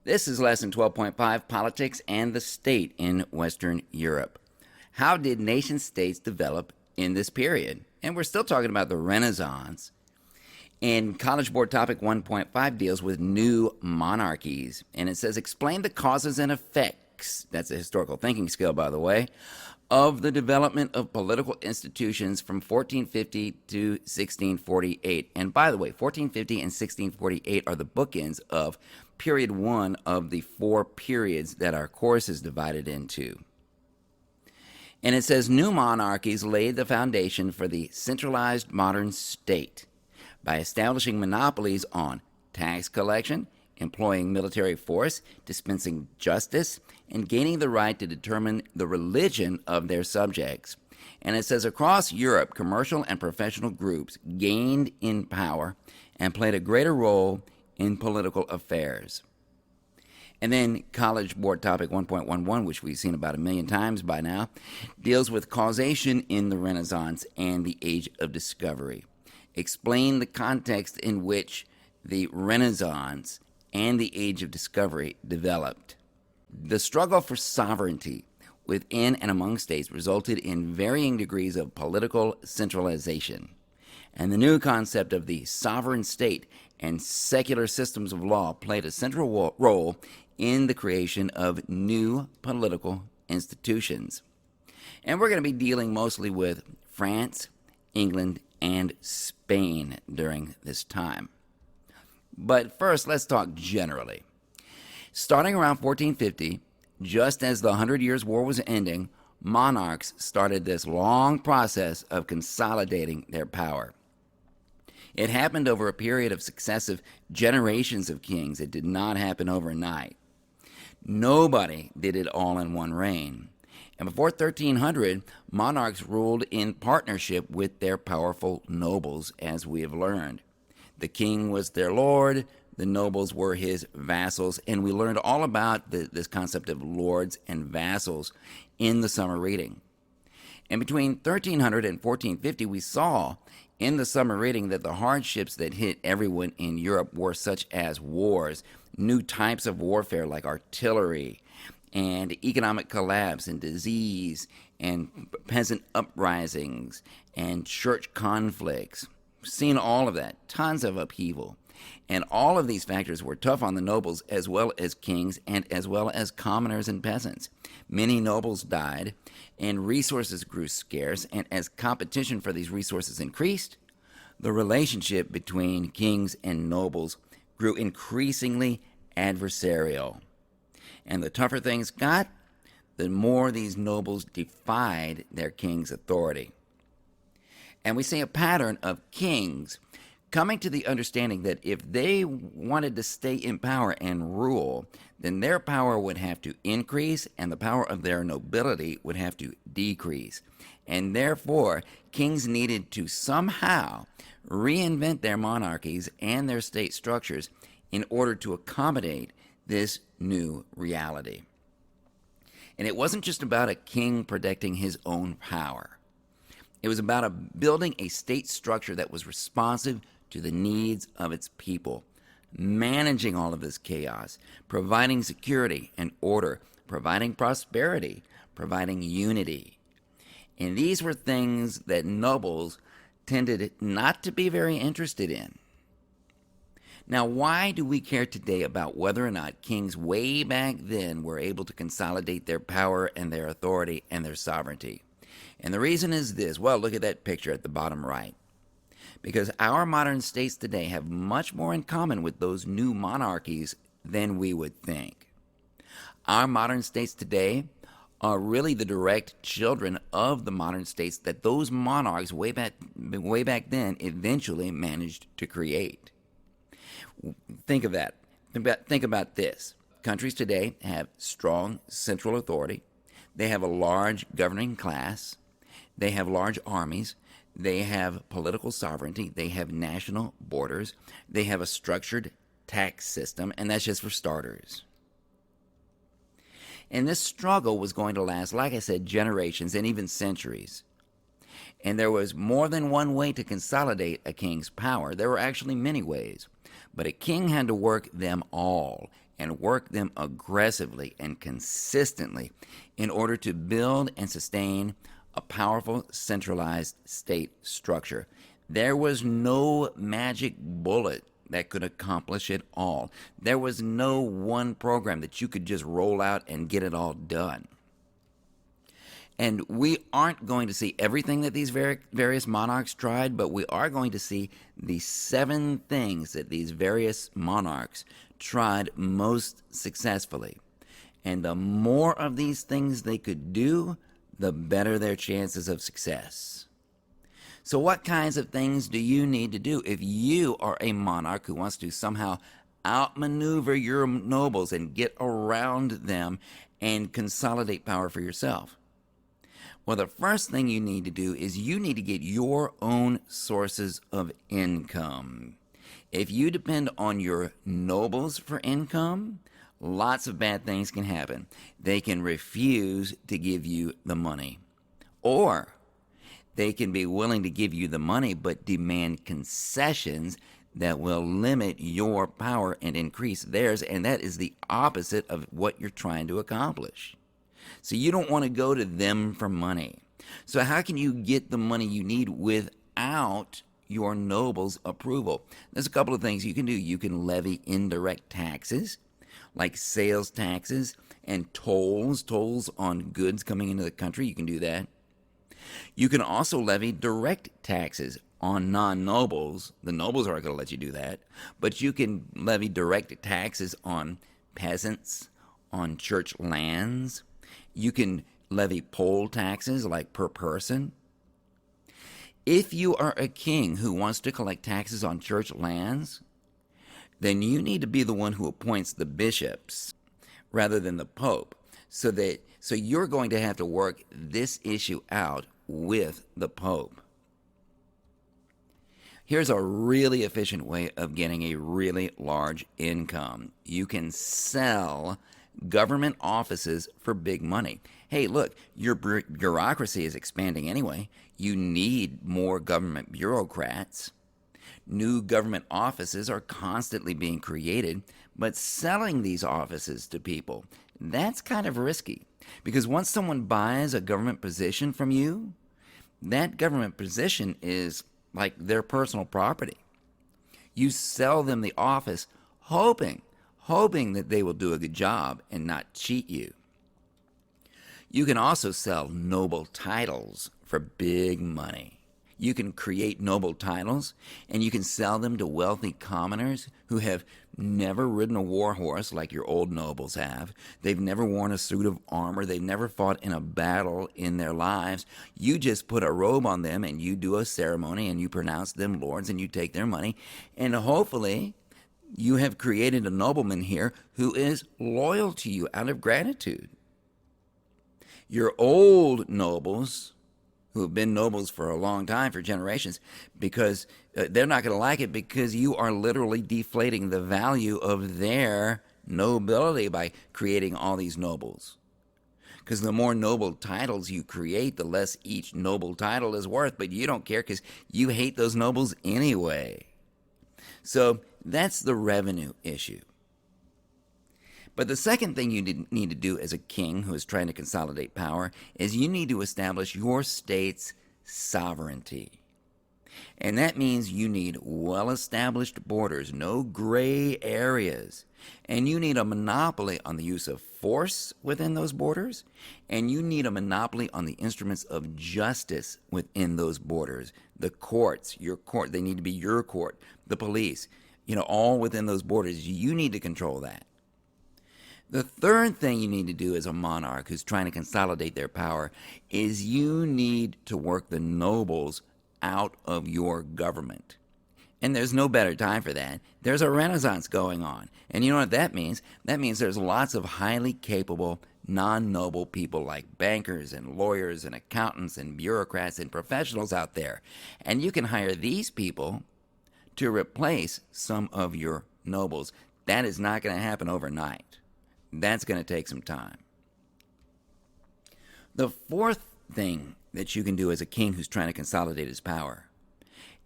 This is Lesson 12.5, Politics and the State in Western Europe. How did nation-states develop in this period? And we're still talking about the Renaissance. And College Board Topic 1.5 deals with new monarchies. And it says, explain the causes and effects, that's a historical thinking skill, by the way, of the development of political institutions from 1450 to 1648. And by the way, 1450 and 1648 are the bookends of period one of the four periods that our course is divided into. And it says, new monarchies laid the foundation for the centralized modern state by establishing monopolies on tax collection, employing military force, dispensing justice, and gaining the right to determine the religion of their subjects. And it says, across Europe, commercial and professional groups gained in power and played a greater role in political affairs. And then College Board Topic 1.11, which we've seen about 1 million times by now, deals with causation in the Renaissance and the Age of Discovery. Explain the context in which the Renaissance and the Age of Discovery developed. The struggle for sovereignty within and among states resulted in varying degrees of political centralization. And the new concept of the sovereign state and secular systems of law played a central role in the creation of new political institutions. And we're going to be dealing mostly with France, England, and Spain during this time. But first, let's talk generally. Starting around 1450, just as the 100 Years' War was ending, monarchs started this long process of consolidating their power. It happened over a period of successive generations of kings. It did not happen overnight. Nobody did it all in one reign. And before 1300, monarchs ruled in partnership with their powerful nobles, as we have learned. The king was their lord, the nobles were his vassals, and we learned all about this concept of lords and vassals in the summer reading. And between 1300 and 1450, we saw in the summer reading that the hardships that hit everyone in Europe were such as wars, new types of warfare like artillery, and economic collapse and disease, and peasant uprisings, and church conflicts. We've seen all of that, tons of upheaval. And all of these factors were tough on the nobles as well as kings and as well as commoners and peasants. Many nobles died, and resources grew scarce, and as competition for these resources increased, the relationship between kings and nobles grew increasingly adversarial. And the tougher things got, the more these nobles defied their king's authority. And we see a pattern of kings coming to the understanding that if they wanted to stay in power and rule, then their power would have to increase and the power of their nobility would have to decrease. And therefore, kings needed to somehow reinvent their monarchies and their state structures in order to accommodate this new reality. And it wasn't just about a king protecting his own power. It was about building a state structure that was responsive to the needs of its people, managing all of this chaos, providing security and order, providing prosperity, providing unity. And these were things that nobles tended not to be very interested in. Now, why do we care today about whether or not kings way back then were able to consolidate their power and their authority and their sovereignty? And the reason is this. Well, look at that picture at the bottom right. Because our modern states today have much more in common with those new monarchies than we would think. Our modern states today are really the direct children of the modern states that those monarchs way back then eventually managed to create. Think of that. Think about this. Countries today have strong central authority. They have a large governing class. They have large armies. They have political sovereignty. They have national borders. They have a structured tax system, and that's just for starters. And this struggle was going to last, like I said, generations and even centuries. And there was more than one way to consolidate a king's power. There were actually many ways. But a king had to work them all. and work them aggressively and consistently in order to build and sustain a powerful centralized state structure. There was no magic bullet that could accomplish it all. There was no one program that you could just roll out and get it all done. And we aren't going to see everything that these various monarchs tried, but we are going to see the 7 things that these various monarchs tried most successfully. And the more of these things they could do, the better their chances of success. So what kinds of things do you need to do if you are a monarch who wants to somehow outmaneuver your nobles and get around them and consolidate power for yourself? Well, the first thing you need to do is you need to get your own sources of income. If you depend on your nobles for income, lots of bad things can happen. They can refuse to give you the money, or they can be willing to give you the money but demand concessions that will limit your power and increase theirs, and that is the opposite of what you're trying to accomplish. So you don't want to go to them for money. So how can you get the money you need without your nobles' approval? There's a couple of things you can do. You can levy indirect taxes, like sales taxes and tolls on goods coming into the country. You can do that. You can also levy direct taxes on non-nobles. The nobles aren't going to let you do that, but you can levy direct taxes on peasants, on church lands. You can levy poll taxes, like per person. If you are a king who wants to collect taxes on church lands, then you need to be the one who appoints the bishops rather than the pope. So you're going to have to work this issue out with the pope. Here's a really efficient way of getting a really large income. You can sell government offices for big money. Hey, look, your bureaucracy is expanding anyway. You need more government bureaucrats. New government offices are constantly being created, but selling these offices to people, that's kind of risky. Because once someone buys a government position from you, that government position is like their personal property. You sell them the office hoping that they will do a good job and not cheat you. You can also sell noble titles for big money. You can create noble titles and you can sell them to wealthy commoners who have never ridden a war horse like your old nobles have. They've never worn a suit of armor. They've never fought in a battle in their lives. You just put a robe on them and you do a ceremony and you pronounce them lords and you take their money. And hopefully you have created a nobleman here who is loyal to you out of gratitude. Your old nobles, who have been nobles for a long time, for generations, because they're not going to like it because you are literally deflating the value of their nobility by creating all these nobles. Because the more noble titles you create, the less each noble title is worth, but you don't care because you hate those nobles anyway. So that's the revenue issue. But the second thing you need to do as a king who is trying to consolidate power is you need to establish your state's sovereignty. And that means you need well-established borders, no gray areas. And you need a monopoly on the use of force within those borders. And you need a monopoly on the instruments of justice within those borders. The courts, your court, they need to be your court. The police, all within those borders. You need to control that. The third thing you need to do as a monarch who's trying to consolidate their power is you need to work the nobles out of your government. And there's no better time for that. There's a renaissance going on. And you know what that means? That means there's lots of highly capable, non-noble people like bankers and lawyers and accountants and bureaucrats and professionals out there. And you can hire these people to replace some of your nobles. That is not going to happen overnight. That's going to take some time. The fourth thing that you can do as a king who's trying to consolidate his power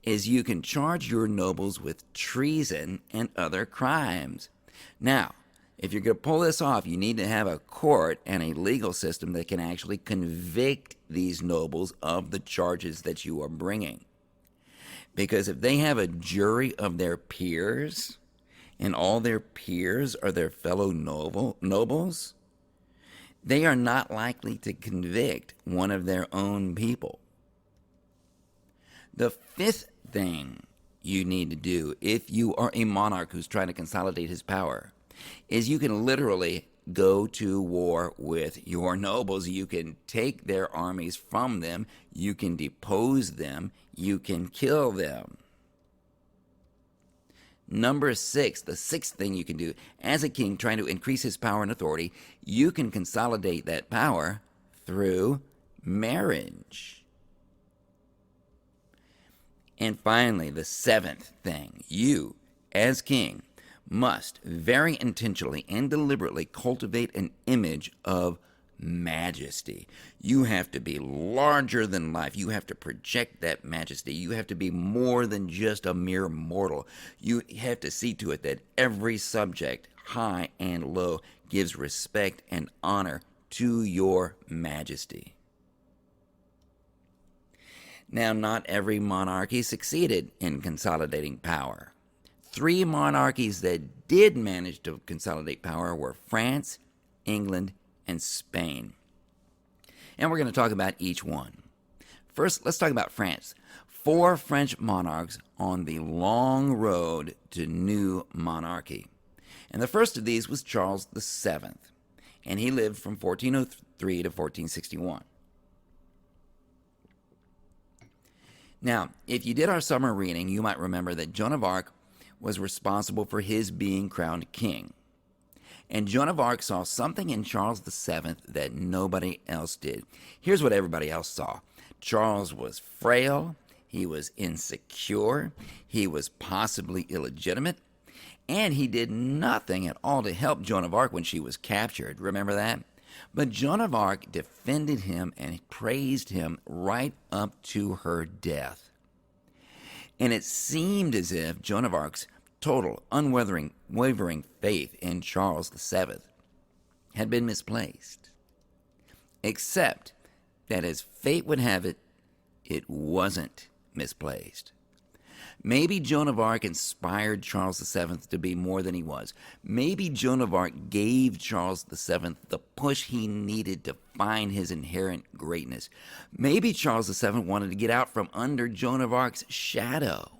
is you can charge your nobles with treason and other crimes. Now, If you're going to pull this off, you need to have a court and a legal system that can actually convict these nobles of the charges that you are bringing. Because if they have a jury of their peers, and all their peers are their fellow nobles, they are not likely to convict one of their own people. The fifth thing you need to do if you are a monarch who's trying to consolidate his power is you can literally go to war with your nobles. You can take their armies from them. You can depose them. You can kill them. Number 6, the sixth thing you can do as a king trying to increase his power and authority, you can consolidate that power through marriage. And finally, the seventh thing, you as king must very intentionally and deliberately cultivate an image of majesty. You have to be larger than life. You have to project that majesty. You have to be more than just a mere mortal. You have to see to it that every subject, high and low, gives respect and honor to your majesty. Now, not every monarchy succeeded in consolidating power. 3 monarchies that did manage to consolidate power were France, England, and Spain. And we're going to talk about each one. First, let's talk about France. 4 French monarchs on the long road to new monarchy. And the first of these was Charles VII, and he lived from 1403 to 1461. Now, if you did our summer reading, you might remember that Joan of Arc was responsible for his being crowned king. And Joan of Arc saw something in Charles VII that nobody else did. Here's what everybody else saw. Charles was frail, he was insecure, he was possibly illegitimate, and he did nothing at all to help Joan of Arc when she was captured. Remember that? But Joan of Arc defended him and praised him right up to her death. And it seemed as if Joan of Arc's total, unwavering faith in Charles VII had been misplaced. Except that as fate would have it, it wasn't misplaced. Maybe Joan of Arc inspired Charles VII to be more than he was. Maybe Joan of Arc gave Charles VII the push he needed to find his inherent greatness. Maybe Charles VII wanted to get out from under Joan of Arc's shadow.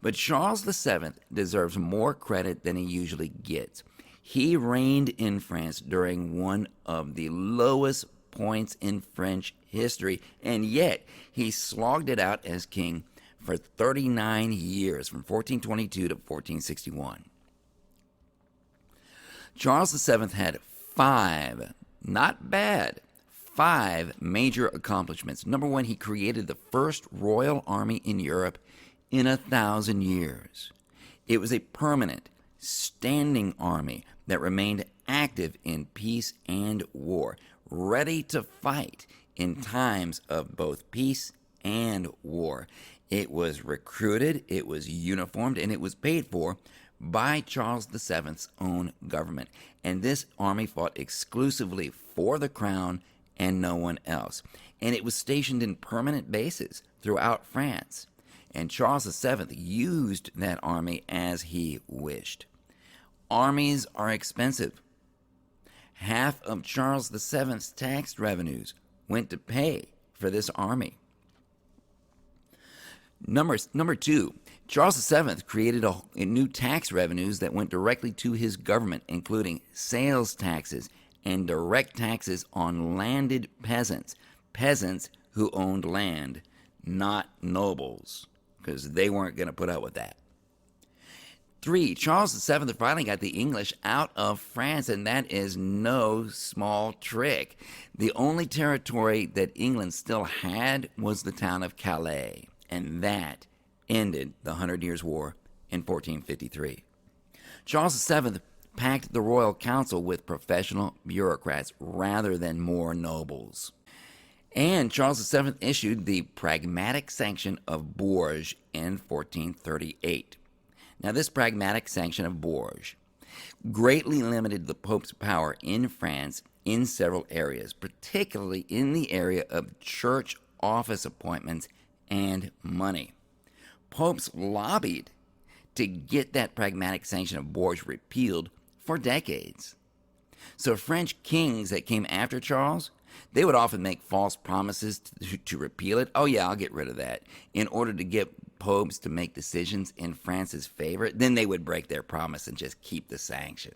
But Charles VII deserves more credit than he usually gets. He reigned in France during one of the lowest points in French history, and yet he slogged it out as king for 39 years, from 1422 to 1461. Charles VII had 5, not bad, 5 major accomplishments. Number 1, he created the first royal army in Europe in 1,000 years. It was a permanent, standing army that remained active in peace and war, ready to fight in times of both peace and war. It was recruited, it was uniformed, and it was paid for by Charles VII's own government. And this army fought exclusively for the crown and no one else. And it was stationed in permanent bases throughout France. And Charles VII used that army as he wished. Armies are expensive. Half of Charles VII's tax revenues went to pay for this army. Number 2, Charles VII created a new tax revenues that went directly to his government, including sales taxes and direct taxes on landed peasants who owned land, not nobles, because they weren't going to put up with that. 3, Charles VII finally got the English out of France, and that is no small trick. The only territory that England still had was the town of Calais, and that ended the 100 Years' War in 1453. Charles VII packed the royal council with professional bureaucrats rather than more nobles. And Charles VII issued the Pragmatic Sanction of Bourges in 1438. Now, this Pragmatic Sanction of Bourges greatly limited the Pope's power in France in several areas, particularly in the area of church office appointments and money. Popes lobbied to get that Pragmatic Sanction of Bourges repealed for decades. So French kings that came after Charles, they would often make false promises to repeal it. Oh yeah, I'll get rid of that, in order to get popes to make decisions in France's favor. Then they would break their promise and just keep the sanction.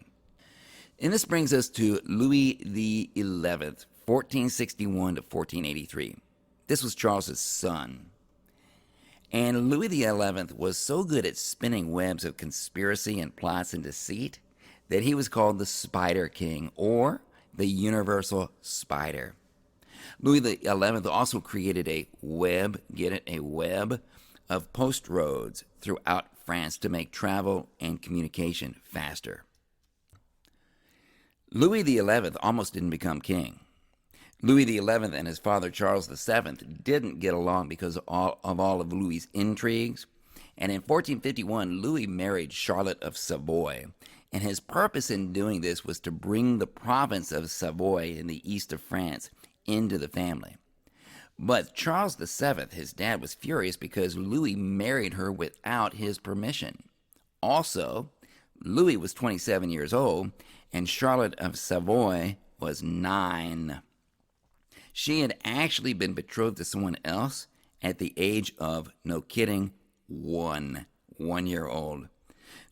And this brings us to Louis XI, 1461 to 1483. This was Charles's son. And Louis XI was so good at spinning webs of conspiracy and plots and deceit that he was called the Spider King, or the Universal Spider. Louis XI also created a web, get it, a web of post roads throughout France to make travel and communication faster. Louis XI almost didn't become king. Louis XI and his father Charles VII didn't get along because of all of Louis's intrigues. And in 1451, Louis married Charlotte of Savoy. And his purpose in doing this was to bring the province of Savoy in the east of France into the family. But Charles VII, his dad, was furious because Louis married her without his permission. Also, Louis was 27 years old, and Charlotte of Savoy was 9. She had actually been betrothed to someone else at the age of, no kidding, 1 year old.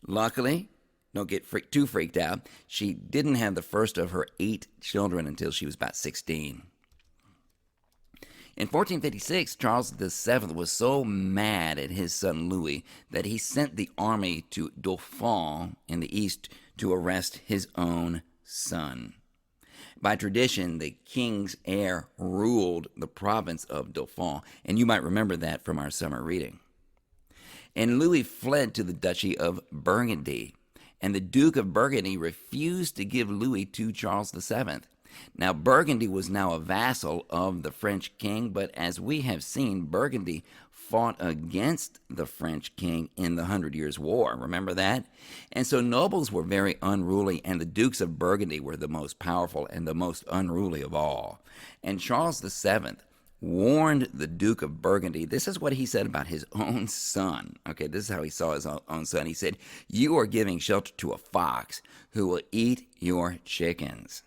Luckily, don't get too freaked out, she didn't have the first of her 8 children until she was about 16. In 1456, Charles VII was so mad at his son Louis that he sent the army to Dauphin in the east to arrest his own son. By tradition, the king's heir ruled the province of Dauphin, and you might remember that from our summer reading. And Louis fled to the Duchy of Burgundy, and the Duke of Burgundy refused to give Louis to Charles VII. Now, Burgundy was now a vassal of the French king, but as we have seen, Burgundy fought against the French king in the 100 Years' War. Remember that? And so nobles were very unruly, and the dukes of Burgundy were the most powerful and the most unruly of all. And Charles VII warned the Duke of Burgundy. This is what he said about his own son. Okay, this is how he saw his own son. He said, "You are giving shelter to a fox who will eat your chickens."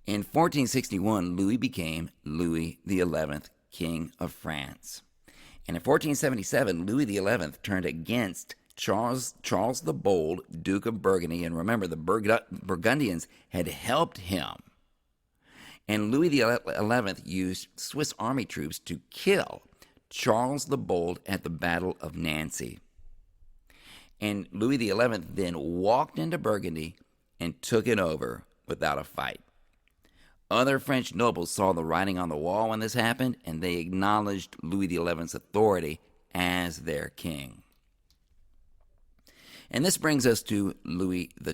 In 1461, Louis became Louis XI, King of France. And in 1477, Louis XI turned against Charles the Bold, Duke of Burgundy. And remember, the Burgundians had helped him. And Louis XI used Swiss army troops to kill Charles the Bold at the Battle of Nancy. And Louis XI then walked into Burgundy and took it over without a fight. Other French nobles saw the writing on the wall when this happened, and they acknowledged Louis XI's authority as their king. And this brings us to Louis XII.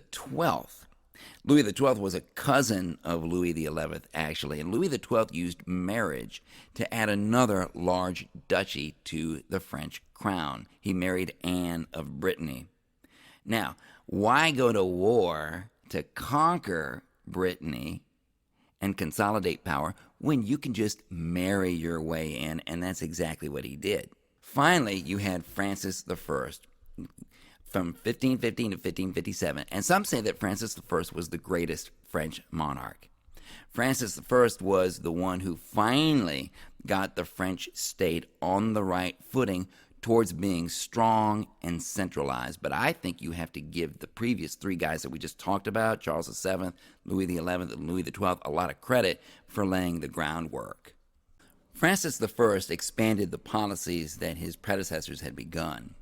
Louis XII was a cousin of Louis XI, actually, and Louis XII used marriage to add another large duchy to the French crown. He married Anne of Brittany. Now, why go to war to conquer Brittany and consolidate power when you can just marry your way in? And that's exactly what he did. Finally, you had Francis I from 1515 to 1557, and some say that Francis I was the greatest French monarch. Francis I was the one who finally got the French state on the right footing towards being strong and centralized. But I think you have to give the previous 3 guys that we just talked about, Charles VII, Louis XI, and Louis XII, a lot of credit for laying the groundwork. Francis I expanded the policies that his predecessors had begun,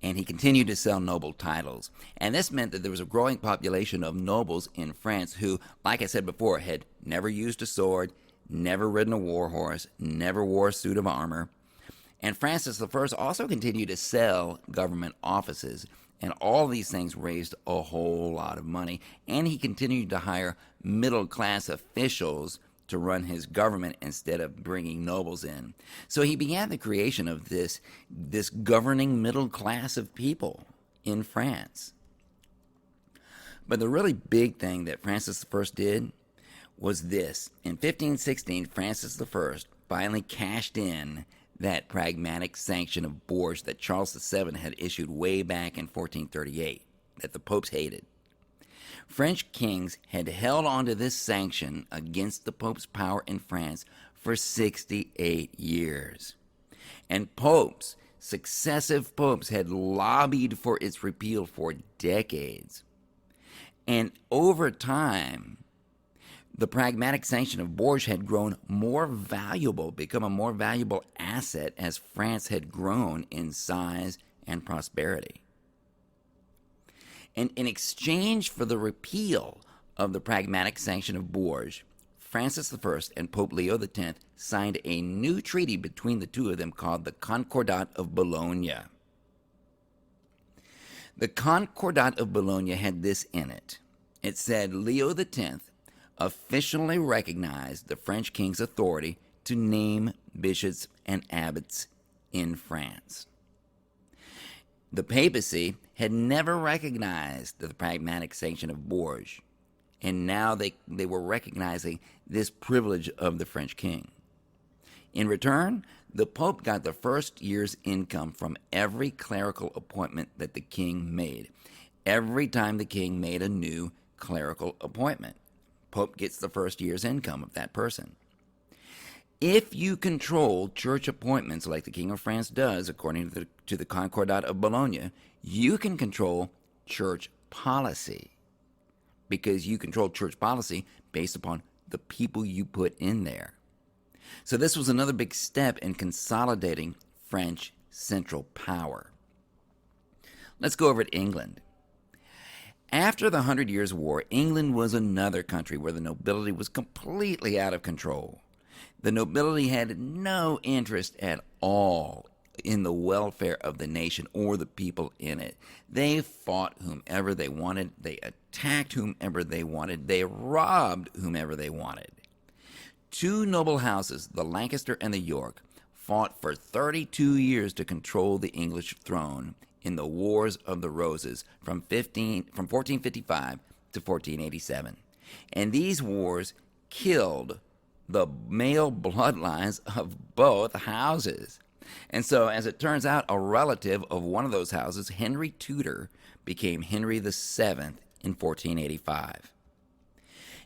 and he continued to sell noble titles. And this meant that there was a growing population of nobles in France who, like I said before, had never used a sword, never ridden a war horse, never wore a suit of armor. And Francis I also continued to sell government offices, and all these things raised a whole lot of money. And he continued to hire middle-class officials to run his government instead of bringing nobles in. So he began the creation of this governing middle class of people in France. But the really big thing that Francis I did was this. In 1516, Francis I finally cashed in that Pragmatic Sanction of Bourges that Charles VII had issued way back in 1438, that the popes hated. French kings had held on to this sanction against the Pope's power in France for 68 years. And popes, successive popes, had lobbied for its repeal for decades. And over time, the Pragmatic Sanction of Bourges had grown more valuable, become a more valuable asset as France had grown in size and prosperity. And in exchange for the repeal of the Pragmatic Sanction of Bourges, Francis I and Pope Leo X signed a new treaty between the two of them called the Concordat of Bologna. The Concordat of Bologna had this in it. It said Leo X officially recognized the French king's authority to name bishops and abbots in France. The papacy had never recognized the Pragmatic Sanction of Bourges, and now they were recognizing this privilege of the French king. In return, the Pope got the first year's income from every clerical appointment that the king made. Every time the king made a new clerical appointment, Pope gets the first year's income of that person. If you control church appointments like the King of France does, according to the Concordat of Bologna, you can control church policy, because you control church policy based upon the people you put in there. So this was another big step in consolidating French central power. Let's go over to England. After the 100 Years' War, England was another country where the nobility was completely out of control. The nobility had no interest at all in the welfare of the nation or the people in it. They fought whomever they wanted. They attacked whomever they wanted. They robbed whomever they wanted. Two noble houses, the Lancaster and the York, fought for 32 years to control the English throne in the Wars of the Roses from 1455 to 1487. And these wars killed the male bloodlines of both houses. And so, as it turns out, a relative of one of those houses, Henry Tudor, became Henry VII in 1485.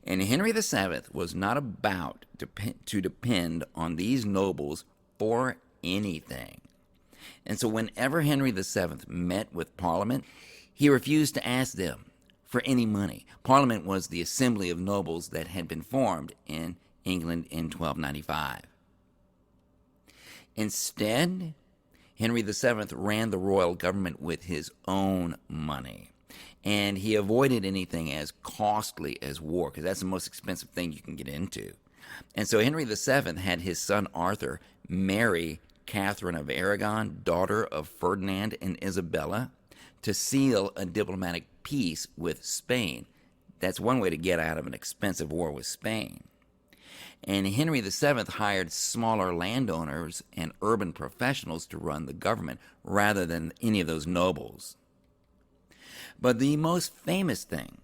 And Henry VII was not about to depend on these nobles for anything. And so whenever Henry VII met with Parliament, he refused to ask them for any money. Parliament was the assembly of nobles that had been formed in England in 1295. Instead, Henry VII ran the royal government with his own money, and he avoided anything as costly as war, because that's the most expensive thing you can get into. And so Henry VII had his son Arthur marry Catherine of Aragon, daughter of Ferdinand and Isabella, to seal a diplomatic peace with Spain. That's one way to get out of an expensive war with Spain. And Henry VII hired smaller landowners and urban professionals to run the government rather than any of those nobles. But the most famous thing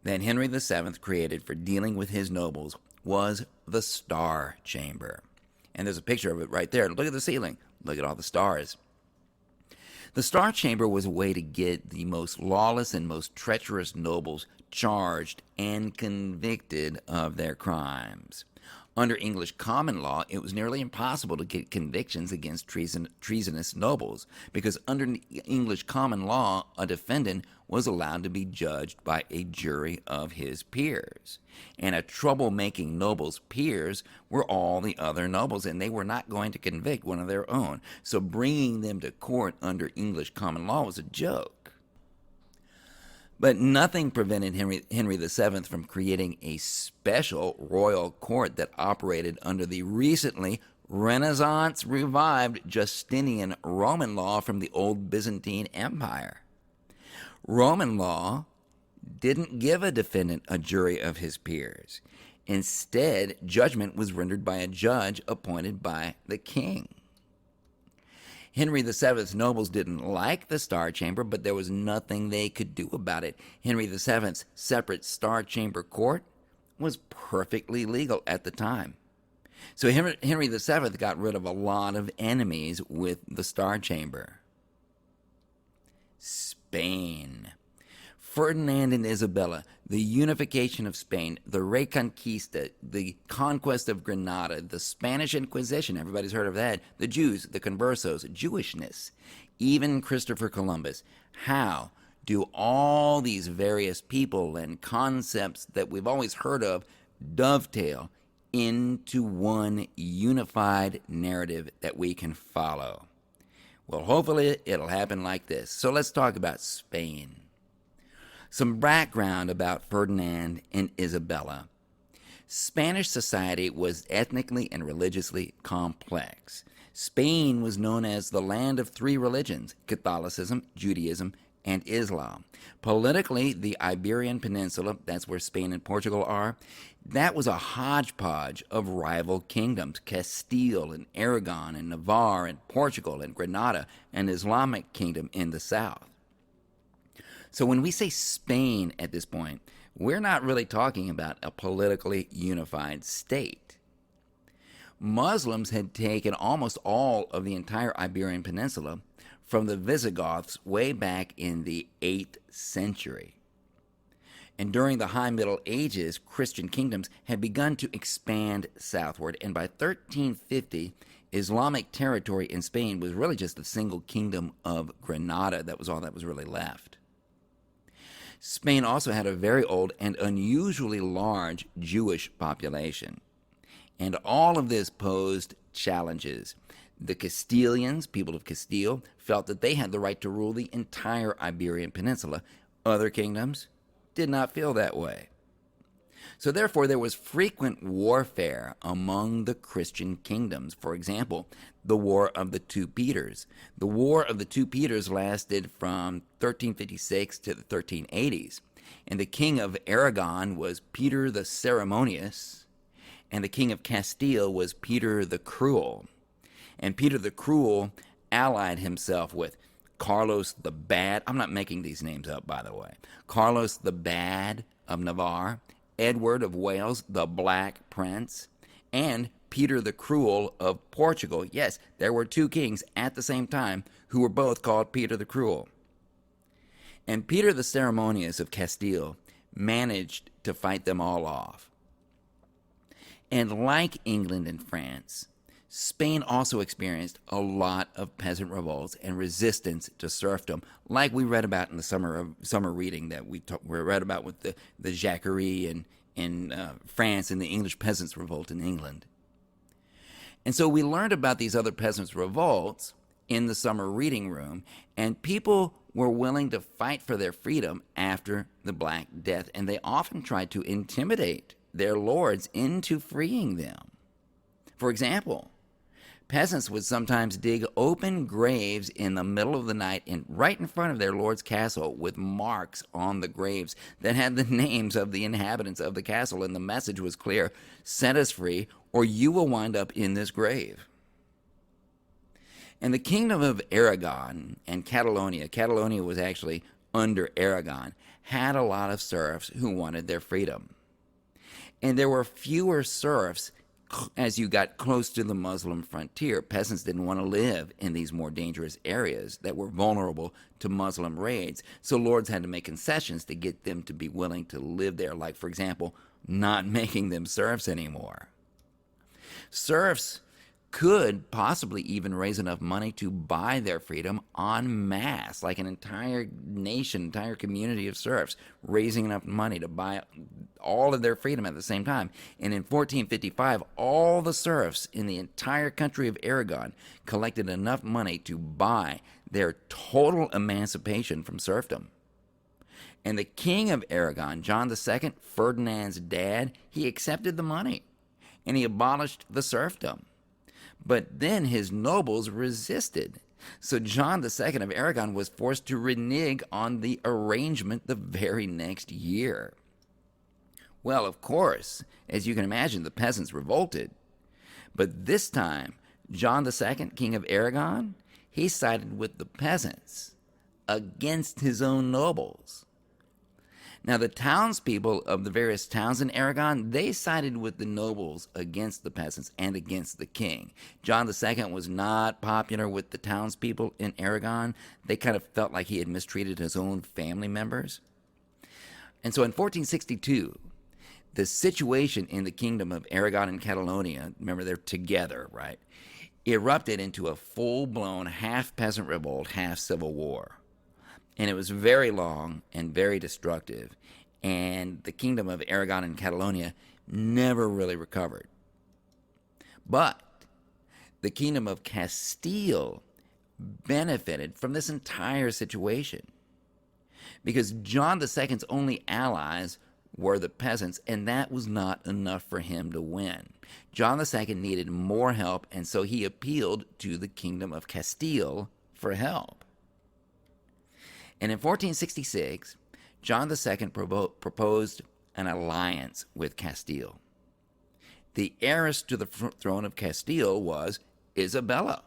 that Henry VII created for dealing with his nobles was the Star Chamber. And there's a picture of it right there. Look at the ceiling. Look at all the stars. The Star Chamber was a way to get the most lawless and most treacherous nobles charged and convicted of their crimes. Under English common law, it was nearly impossible to get convictions against treasonous nobles, because under English common law, a defendant was allowed to be judged by a jury of his peers. And a troublemaking noble's peers were all the other nobles, and they were not going to convict one of their own. So bringing them to court under English common law was a joke. But nothing prevented Henry VII from creating a special royal court that operated under the recently Renaissance-revived Justinian Roman law from the old Byzantine Empire. Roman law didn't give a defendant a jury of his peers. Instead, judgment was rendered by a judge appointed by the king. Henry VII's nobles didn't like the Star Chamber, but there was nothing they could do about it. Henry VII's separate Star Chamber court was perfectly legal at the time. So Henry VII got rid of a lot of enemies with the Star Chamber. Spain. Ferdinand and Isabella, the unification of Spain, the reconquista, the conquest of Granada, the Spanish Inquisition, everybody's heard of that, the Jews, the conversos, Jewishness, even Christopher Columbus. How do all these various people and concepts that we've always heard of dovetail into one unified narrative that we can follow? Well, hopefully it'll happen like this. So let's talk about Spain. Some background about Ferdinand and Isabella. Spanish society was ethnically and religiously complex. Spain was known as the land of three religions: Catholicism, Judaism, and Islam. Politically, the Iberian Peninsula, that's where Spain and Portugal are, that was a hodgepodge of rival kingdoms: Castile and Aragon and Navarre and Portugal and Granada, an Islamic kingdom in the south. So when we say Spain at this point, we're not really talking about a politically unified state. Muslims had taken almost all of the entire Iberian Peninsula from the Visigoths way back in the 8th century. And during the High Middle Ages, Christian kingdoms had begun to expand southward, and by 1350, Islamic territory in Spain was really just the single kingdom of Granada. That was all that was really left. Spain also had a very old and unusually large Jewish population, and all of this posed challenges. The Castilians, people of Castile, felt that they had the right to rule the entire Iberian Peninsula. Other kingdoms did not feel that way. So therefore, there was frequent warfare among the Christian kingdoms. For example, the War of the Two Peters. The War of the Two Peters lasted from 1356 to the 1380s. And the king of Aragon was Peter the Ceremonious, and the king of Castile was Peter the Cruel. And Peter the Cruel allied himself with Carlos the Bad. I'm not making these names up, by the way. Carlos the Bad of Navarre, Edward of Wales, the Black Prince, and Peter the Cruel of Portugal. Yes, there were two kings at the same time who were both called Peter the Cruel. And Peter the Ceremonious of Castile managed to fight them all off. And like England and France, Spain also experienced a lot of peasant revolts and resistance to serfdom, like we read about in the summer reading that we read about with the Jacquerie in France and the English peasants' revolt in England. And so we learned about these other peasants' revolts in the summer reading room, and people were willing to fight for their freedom after the Black Death, and they often tried to intimidate their lords into freeing them. For example, peasants would sometimes dig open graves in the middle of the night right in front of their lord's castle with marks on the graves that had the names of the inhabitants of the castle, and the message was clear: set us free or you will wind up in this grave. And the kingdom of Aragon and Catalonia was actually under Aragon, had a lot of serfs who wanted their freedom. And there were fewer serfs as you got close to the Muslim frontier. Peasants didn't want to live in these more dangerous areas that were vulnerable to Muslim raids, so lords had to make concessions to get them to be willing to live there, like, for example, not making them serfs anymore. Serfs could possibly even raise enough money to buy their freedom en masse, like an entire nation, entire community of serfs raising enough money to buy all of their freedom at the same time. And in 1455, all the serfs in the entire country of Aragon collected enough money to buy their total emancipation from serfdom. And the king of Aragon, John II, Ferdinand's dad, he accepted the money and he abolished the serfdom. But then his nobles resisted. So John II of Aragon was forced to renege on the arrangement the very next year. Well, of course, as you can imagine, the peasants revolted. But this time, John II, King of Aragon, he sided with the peasants against his own nobles. Now, the townspeople of the various towns in Aragon, they sided with the nobles against the peasants and against the king. John II was not popular with the townspeople in Aragon. They kind of felt like he had mistreated his own family members. And so in 1462, the situation in the kingdom of Aragon and Catalonia, remember they're together, right, erupted into a full-blown half-peasant revolt, half-civil war. And it was very long and very destructive. And the kingdom of Aragon and Catalonia never really recovered. But the kingdom of Castile benefited from this entire situation, because John II's only allies were the peasants, and that was not enough for him to win. John II needed more help, and so he appealed to the kingdom of Castile for help. And in 1466, John II proposed an alliance with Castile. The heiress to the throne of Castile was Isabella.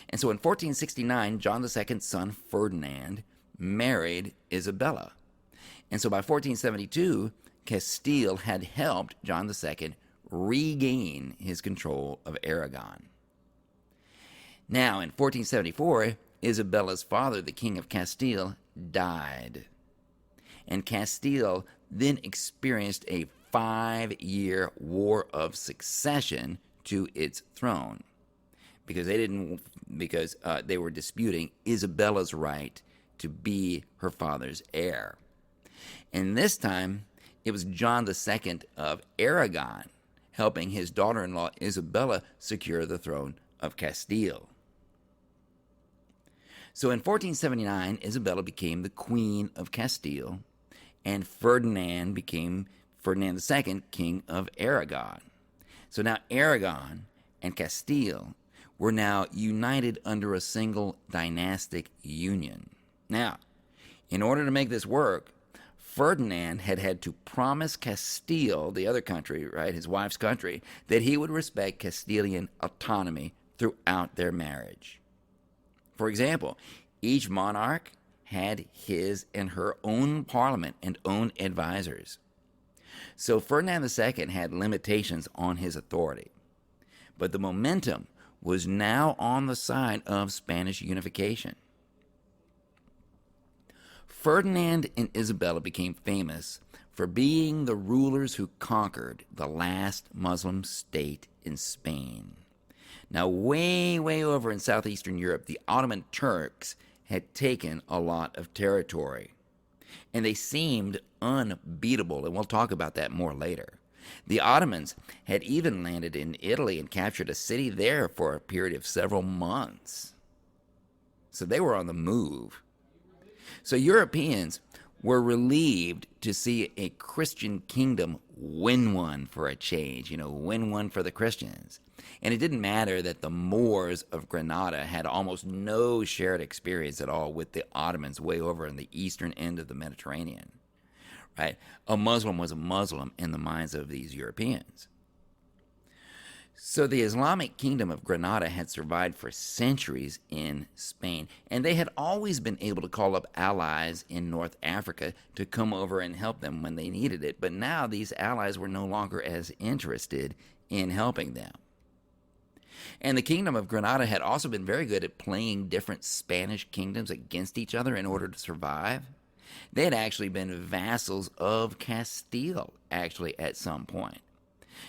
And so in 1469, John II's son Ferdinand married Isabella. And so by 1472, Castile had helped John II regain his control of Aragon. Now, in 1474, Isabella's father, the King of Castile, died. And Castile then experienced a 5-year war of succession to its throne, because they were disputing Isabella's right to be her father's heir. And this time, it was John II of Aragon helping his daughter-in-law Isabella secure the throne of Castile. So in 1479, Isabella became the Queen of Castile, and Ferdinand became Ferdinand II, King of Aragon. So now Aragon and Castile were now united under a single dynastic union. Now, in order to make this work, Ferdinand had to promise Castile, the other country, right, his wife's country, that he would respect Castilian autonomy throughout their marriage. For example, each monarch had his and her own parliament and own advisors. So Ferdinand II had limitations on his authority. But the momentum was now on the side of Spanish unification. Ferdinand and Isabella became famous for being the rulers who conquered the last Muslim state in Spain. Now, way over in southeastern Europe, the Ottoman Turks had taken a lot of territory, and they seemed unbeatable, and we'll talk about that more later. The Ottomans had even landed in Italy and captured a city there for a period of several months. So they were on the move. So Europeans were relieved to see a Christian kingdom win one for a change, win one for the Christians. And it didn't matter that the Moors of Granada had almost no shared experience at all with the Ottomans way over in the eastern end of the Mediterranean, right? A Muslim was a Muslim in the minds of these Europeans. So the Islamic kingdom of Granada had survived for centuries in Spain, and they had always been able to call up allies in North Africa to come over and help them when they needed it. But now these allies were no longer as interested in helping them. And the kingdom of Granada had also been very good at playing different Spanish kingdoms against each other in order to survive. They had actually been vassals of Castile, at some point.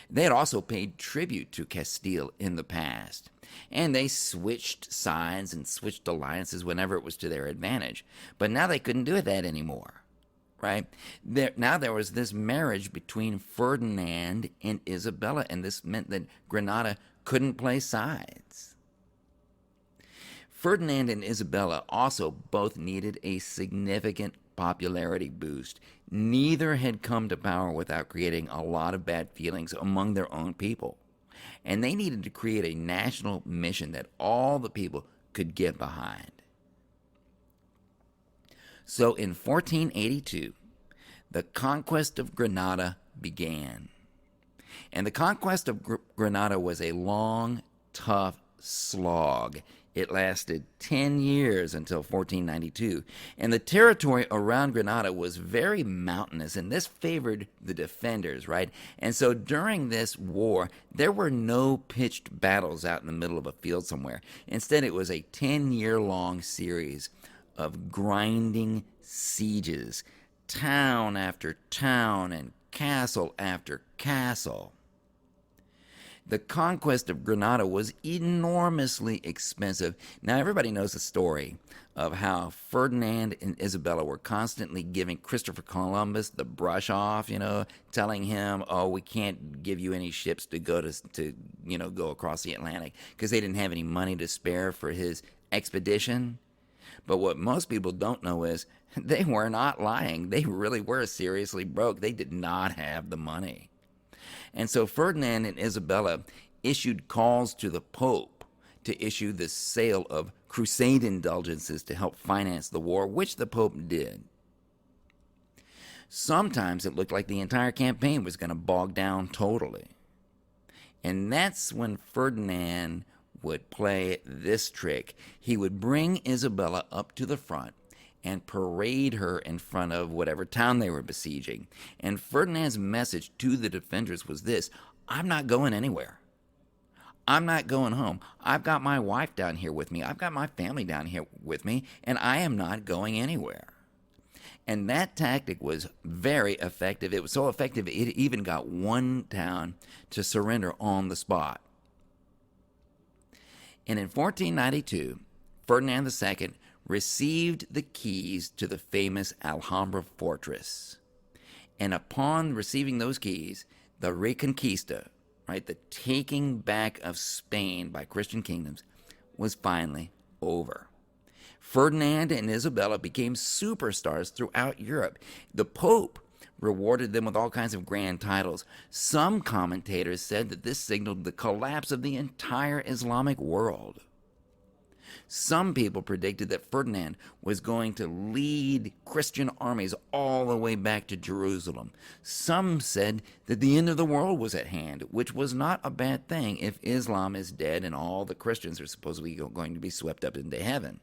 They had also paid tribute to Castile in the past, and they switched sides and switched alliances whenever it was to their advantage. But now they couldn't do that anymore, right? Now there was this marriage between Ferdinand and Isabella, and this meant that Granada couldn't play sides. Ferdinand and Isabella also both needed a significant popularity boost. Neither had come to power without creating a lot of bad feelings among their own people. And they needed to create a national mission that all the people could get behind. So in 1482, the Conquest of Granada began. And the Conquest of Granada was a long, tough slog. It lasted 10 years until 1492, and the territory around Granada was very mountainous, and this favored the defenders, right? And so during this war, there were no pitched battles out in the middle of a field somewhere. Instead, it was a 10-year-long series of grinding sieges, town after town and castle after castle. The conquest of Granada was enormously expensive. Now, everybody knows the story of how Ferdinand and Isabella were constantly giving Christopher Columbus the brush off, telling him, oh, we can't give you any ships to go go across the Atlantic because they didn't have any money to spare for his expedition. But what most people don't know is they were not lying. They really were seriously broke. They did not have the money. And so Ferdinand and Isabella issued calls to the Pope to issue the sale of crusade indulgences to help finance the war, which the Pope did. Sometimes it looked like the entire campaign was going to bog down totally. And that's when Ferdinand would play this trick. He would bring Isabella up to the front and parade her in front of whatever town they were besieging. And Ferdinand's message to the defenders was this: I'm not going anywhere. I'm not going home. I've got my wife down here with me. I've got my family down here with me, and I am not going anywhere. And that tactic was very effective. It was so effective, it even got one town to surrender on the spot. And in 1492, Ferdinand II received the keys to the famous Alhambra fortress. And upon receiving those keys, the reconquista, right, the taking back of Spain by Christian kingdoms, was finally over. Ferdinand and Isabella became superstars throughout Europe. The Pope rewarded them with all kinds of grand titles. Some commentators said that this signaled the collapse of the entire Islamic world. Some people predicted that Ferdinand was going to lead Christian armies all the way back to Jerusalem. Some said that the end of the world was at hand, which was not a bad thing if Islam is dead and all the Christians are supposedly going to be swept up into heaven.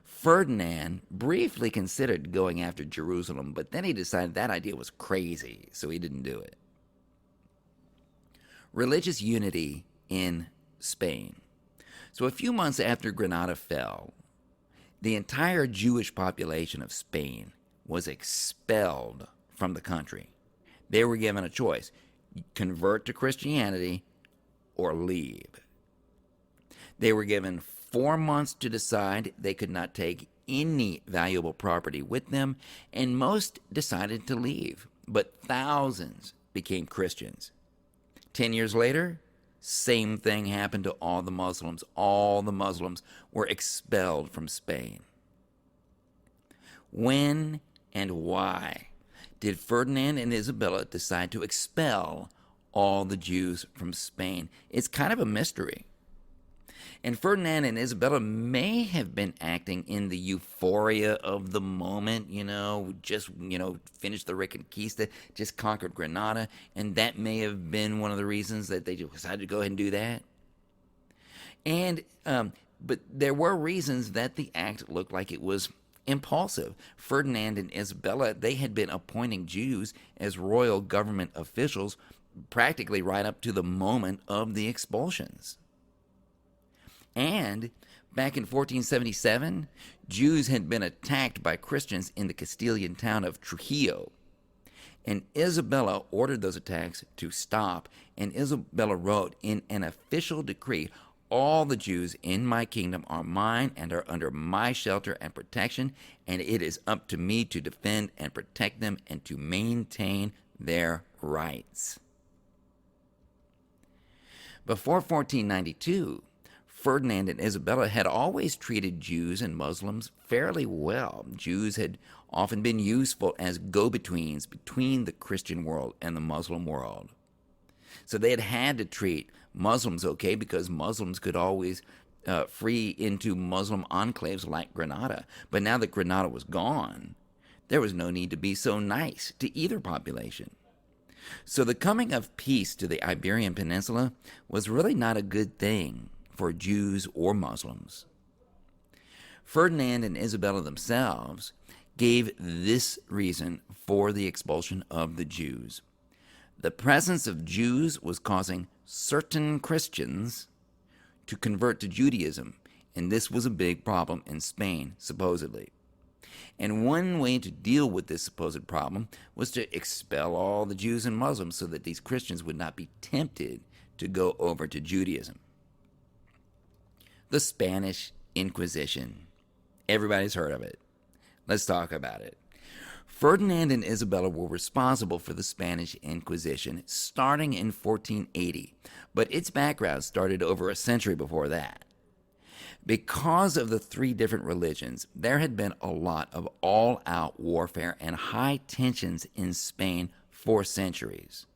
Ferdinand briefly considered going after Jerusalem, but then he decided that idea was crazy, so he didn't do it. Religious unity in Spain. So a few months after Granada fell, the entire Jewish population of Spain was expelled from the country. They were given a choice: convert to Christianity or leave. They were given 4 months to decide. They could not take any valuable property with them, and most decided to leave, but thousands became Christians. 10 years later, same thing happened to all the Muslims. All the Muslims were expelled from Spain. When and why did Ferdinand and Isabella decide to expel all the Jews from Spain? It's kind of a mystery. And Ferdinand and Isabella may have been acting in the euphoria of the moment, just finished the Reconquista, just conquered Granada, and that may have been one of the reasons that they decided to go ahead and do that. And but there were reasons that the act looked like it was impulsive. Ferdinand and Isabella, they had been appointing Jews as royal government officials practically right up to the moment of the expulsions. And back in 1477, Jews had been attacked by Christians in the Castilian town of Trujillo. And Isabella ordered those attacks to stop. And Isabella wrote in an official decree, all the Jews in my kingdom are mine and are under my shelter and protection, and it is up to me to defend and protect them and to maintain their rights. Before 1492, Ferdinand and Isabella had always treated Jews and Muslims fairly well. Jews had often been useful as go-betweens between the Christian world and the Muslim world. So they had to treat Muslims okay because Muslims could always free into Muslim enclaves like Granada. But now that Granada was gone, there was no need to be so nice to either population. So the coming of peace to the Iberian Peninsula was really not a good thing for Jews or Muslims. Ferdinand and Isabella themselves gave this reason for the expulsion of the Jews. The presence of Jews was causing certain Christians to convert to Judaism, and this was a big problem in Spain, supposedly. And one way to deal with this supposed problem was to expel all the Jews and Muslims so that these Christians would not be tempted to go over to Judaism. The Spanish Inquisition. Everybody's heard of it. Let's talk about it. Ferdinand and Isabella were responsible for the Spanish Inquisition starting in 1480, but its background started over a century before that. Because of the three different religions, there had been a lot of all-out warfare and high tensions in Spain for centuries.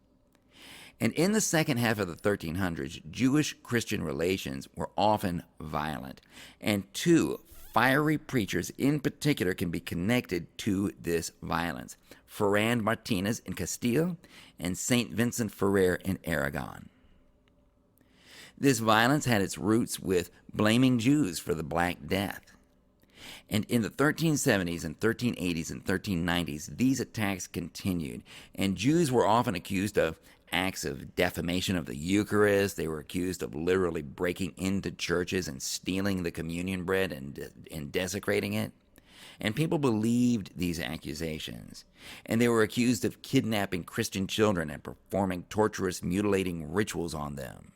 And in the second half of the 1300s, Jewish-Christian relations were often violent, and two fiery preachers in particular can be connected to this violence: Ferran Martinez in Castile and St. Vincent Ferrer in Aragon. This violence had its roots with blaming Jews for the Black Death. And in the 1370s and 1380s and 1390s, these attacks continued, and Jews were often accused of acts of defamation of the Eucharist. They were accused of literally breaking into churches and stealing the communion bread and desecrating it. And people believed these accusations. And they were accused of kidnapping Christian children and performing torturous, mutilating rituals on them.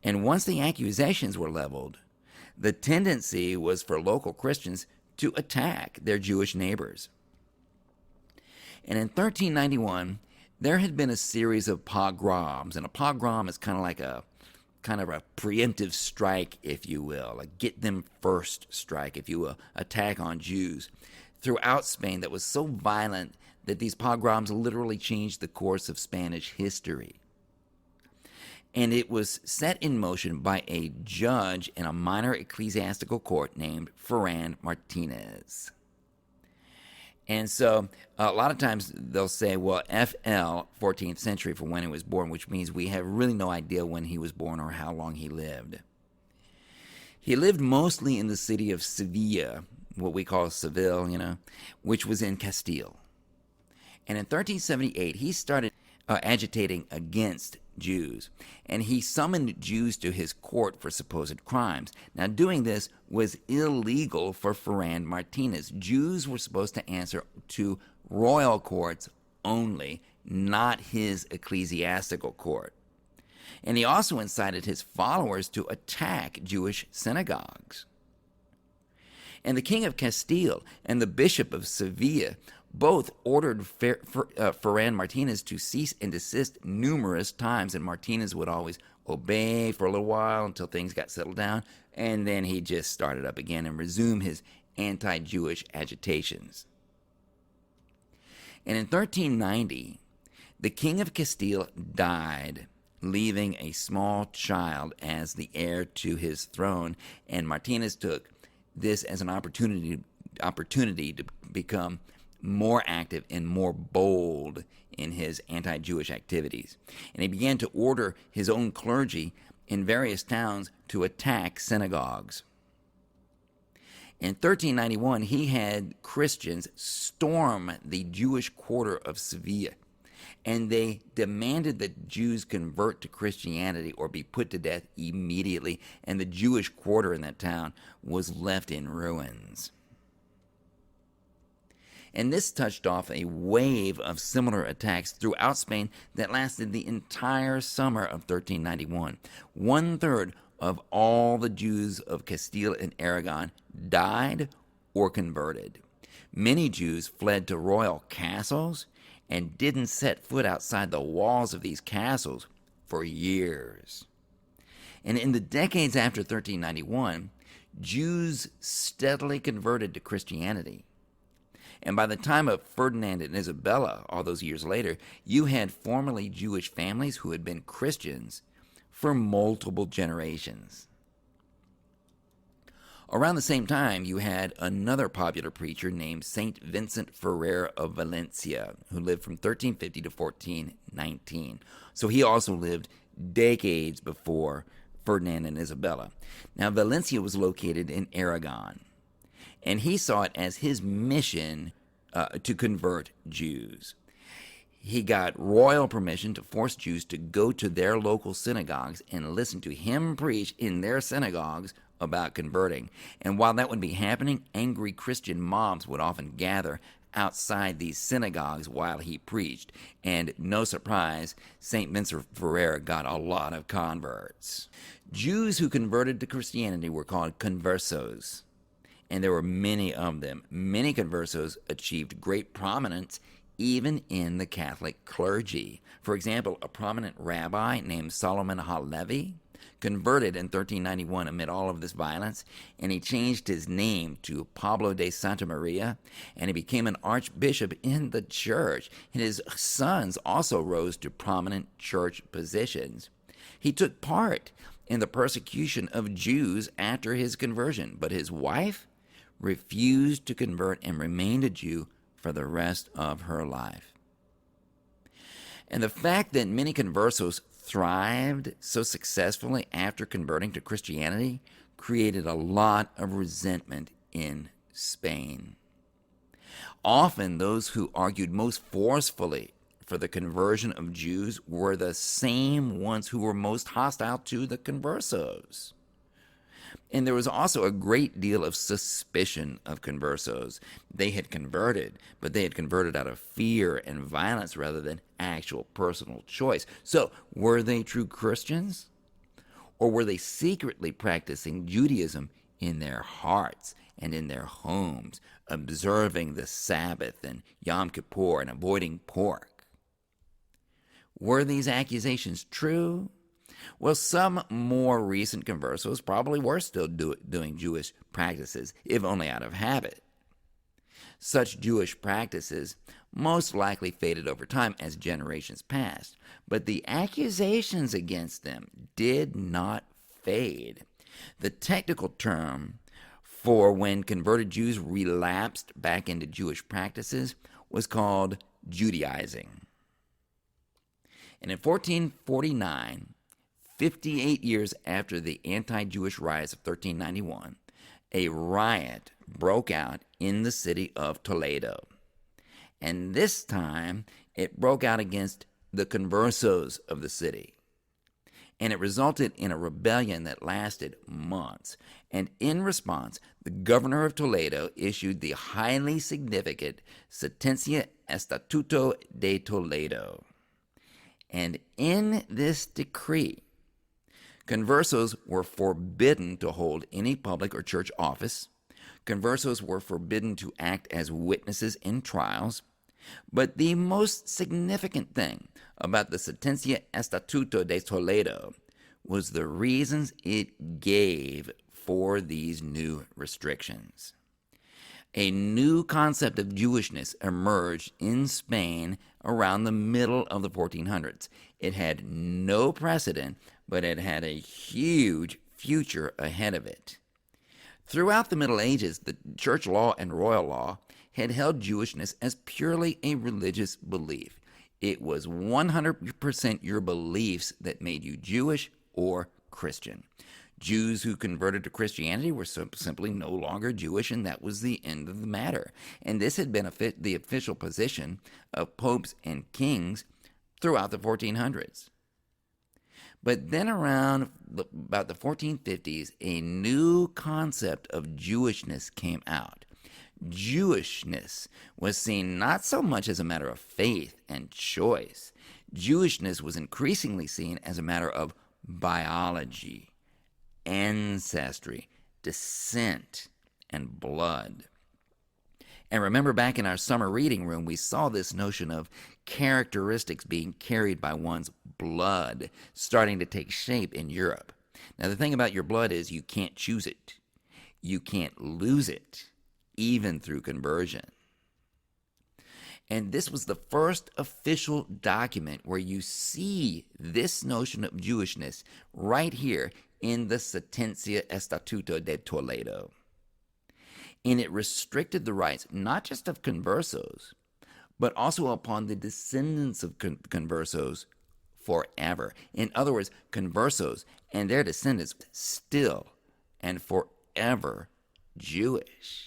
And once the accusations were leveled, the tendency was for local Christians to attack their Jewish neighbors. And in 1391, there had been a series of pogroms, and a pogrom is kind of a preemptive strike, if you will, a get them first strike, if you will, attack on Jews throughout Spain that was so violent that these pogroms literally changed the course of Spanish history. And it was set in motion by a judge in a minor ecclesiastical court named Ferran Martinez. And so a lot of times they'll say, well, FL, 14th century for when he was born, which means we have really no idea when he was born or how long he lived. He lived mostly in the city of Sevilla, what we call Seville, which was in Castile. And in 1378, he started agitating against Jews, and he summoned Jews to his court for supposed crimes. Now, doing this was illegal for Ferran Martinez. Jews were supposed to answer to royal courts only, not his ecclesiastical court. And he also incited his followers to attack Jewish synagogues. And the king of Castile and the bishop of Sevilla both ordered Ferran Martinez to cease and desist numerous times, and Martinez would always obey for a little while until things got settled down, and then he just started up again and resumed his anti-Jewish agitations. And in 1390, the king of Castile died, leaving a small child as the heir to his throne, and Martinez took this as an opportunity to become more active and more bold in his anti-Jewish activities. And he began to order his own clergy in various towns to attack synagogues. In 1391, he had Christians storm the Jewish quarter of Sevilla, and they demanded that Jews convert to Christianity or be put to death immediately, and the Jewish quarter in that town was left in ruins. And this touched off a wave of similar attacks throughout Spain that lasted the entire summer of 1391. 1/3 of all the Jews of Castile and Aragon died or converted. Many Jews fled to royal castles and didn't set foot outside the walls of these castles for years. And in the decades after 1391, Jews steadily converted to Christianity. And by the time of Ferdinand and Isabella, all those years later, you had formerly Jewish families who had been Christians for multiple generations. Around the same time, you had another popular preacher named St. Vincent Ferrer of Valencia, who lived from 1350 to 1419. So he also lived decades before Ferdinand and Isabella. Now, Valencia was located in Aragon, and he saw it as his mission to convert Jews. He got royal permission to force Jews to go to their local synagogues and listen to him preach in their synagogues about converting. And while that would be happening, angry Christian mobs would often gather outside these synagogues while he preached. And no surprise, St. Vincent Ferrer got a lot of converts. Jews who converted to Christianity were called conversos, and there were many of them. Many conversos achieved great prominence even in the Catholic clergy. For example, a prominent rabbi named Solomon Halevi converted in 1391 amid all of this violence, and he changed his name to Pablo de Santa Maria, and he became an archbishop in the church. And his sons also rose to prominent church positions. He took part in the persecution of Jews after his conversion, but his wife refused to convert and remained a Jew for the rest of her life. And the fact that many conversos thrived so successfully after converting to Christianity created a lot of resentment in Spain. Often those who argued most forcefully for the conversion of Jews were the same ones who were most hostile to the conversos. And there was also a great deal of suspicion of conversos. They had converted, but they had converted out of fear and violence rather than actual personal choice. So, were they true Christians? Or were they secretly practicing Judaism in their hearts and in their homes, observing the Sabbath and Yom Kippur and avoiding pork? Were these accusations true? Well, some more recent conversos probably were still doing Jewish practices, if only out of habit. Such Jewish practices most likely faded over time as generations passed, but the accusations against them did not fade. The technical term for when converted Jews relapsed back into Jewish practices was called Judaizing. And in 1449, 58 years after the anti-Jewish riots of 1391, a riot broke out in the city of Toledo. And this time, it broke out against the conversos of the city. And it resulted in a rebellion that lasted months. And in response, the governor of Toledo issued the highly significant Sentencia-Estatuto de Toledo. And in this decree, conversos were forbidden to hold any public or church office. Conversos were forbidden to act as witnesses in trials. But the most significant thing about the Sentencia-Estatuto de Toledo was the reasons it gave for these new restrictions. A new concept of Jewishness emerged in Spain around the middle of the 1400s. It had no precedent, but it had a huge future ahead of it. Throughout the Middle Ages, the church law and royal law had held Jewishness as purely a religious belief. It was 100% your beliefs that made you Jewish or Christian. Jews who converted to Christianity were simply no longer Jewish, and that was the end of the matter. And this had been the official position of popes and kings throughout the 1400s. But then around about the 1450s, a new concept of Jewishness came out. Jewishness was seen not so much as a matter of faith and choice. Jewishness was increasingly seen as a matter of biology, ancestry, descent, and blood. And remember, back in our summer reading room, we saw this notion of characteristics being carried by one's blood starting to take shape in Europe. Now, the thing about your blood is you can't choose it. You can't lose it, even through conversion. And this was the first official document where you see this notion of Jewishness right here in the Sentencia-Estatuto de Toledo. And it restricted the rights not just of conversos, but also upon the descendants of conversos forever. In other words, conversos and their descendants still and forever Jewish.